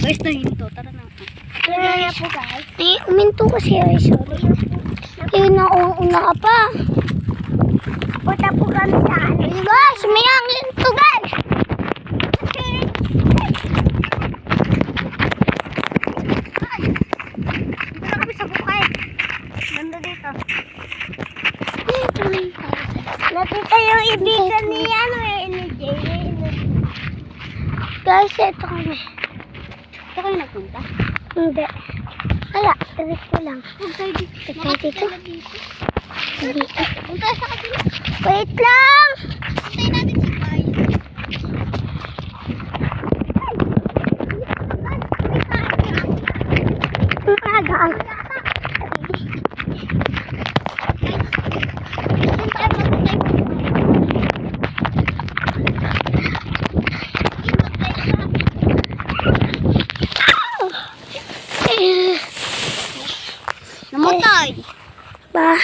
Guys, nahinto. Tara na. Tara na po guys. Uminto kasi ay sorry. Una ka pa. Punta po kami sa ano. Guys, may hangin to guys. Dito na kami sa bukay. Ganda dito. Nakita yung ibigan ni ano ni Jay. Guys, ito kami. Ito kayo nagpunta? Hindi. Wala, tirik ko lang. Punta dito. Punta dito? Hindi. Punta sa kabila. Wait lang! Puntayin natin si Kai. Magaan. Namatay. Ba?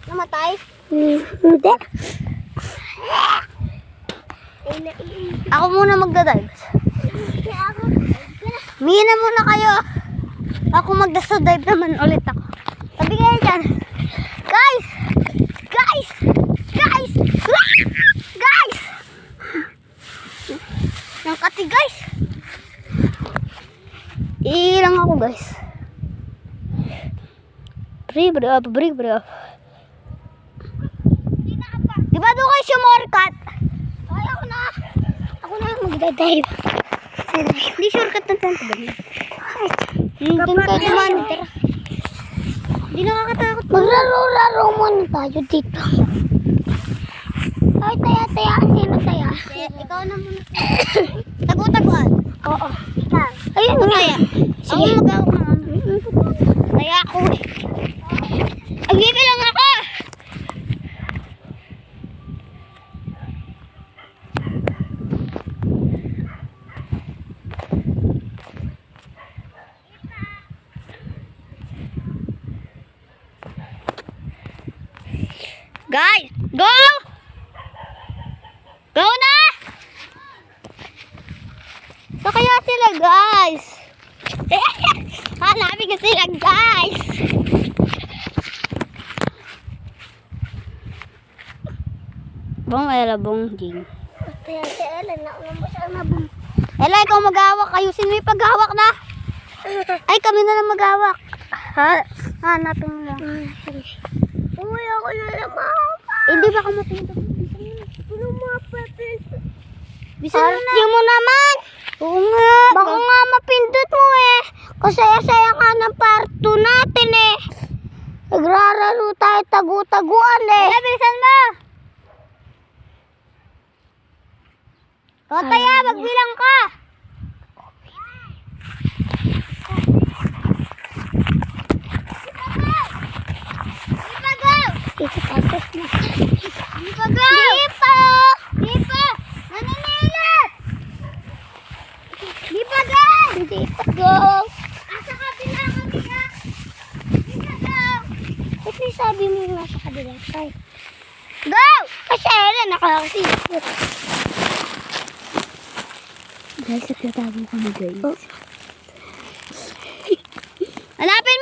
Namatay? Hindi. Ako muna magdadive. Mingi na muna kayo. Ako magdadive naman ulit ako. Sabi kayo dyan. Guys! Guys! Guys! Guys! Yung kati guys. Ilang ako guys. Bri up. Di ba doon kayo sumorkat? Ay, ako na magdadive. Hindi shortcut ng tanto ba? Doon kayo duman. Hindi nakakatakot. Maglaro-laro muna tayo dito. Ay, taya. Sino taya? Ikaw na muna. Tagu-taguan. Oo. Ayun nga. Ako mag-awak na. Taya ako eh. Agbibilang ako! Guys, go! Go na! So kaya sila guys. Hanapin ko sila guys. Bong Ella, bong Jing. Kaya si Ellen, naunang mo siya nabong. Ella, ikaw mag-awak. Ayusin mo yung pag-awak na. Ay, kami na lang mag-awak. Hanapin mo lang. Uy, ako na naman. Hindi ba ka matindog? Ano mga pepes? Bisa na. Hindi mo naman. Oo nga. Baka nga mapindot mo eh. Kasaya-saya ka ng part 2 natin eh. Nagrararo tayo tagu-taguan eh. Ella, bilisan mo. Totaya, magbilang ka. Dito tayo. Dipa, go! Dipa! Naninilat! Dipa, go! Dito go. Asa kabila kami ha? Dipa, go! Ba't may sabi mo yung nasa kabila tayo? Go! Kasi Ellen, nakakasipot. Guys, nagtatago kami guys. Oh. Hanapin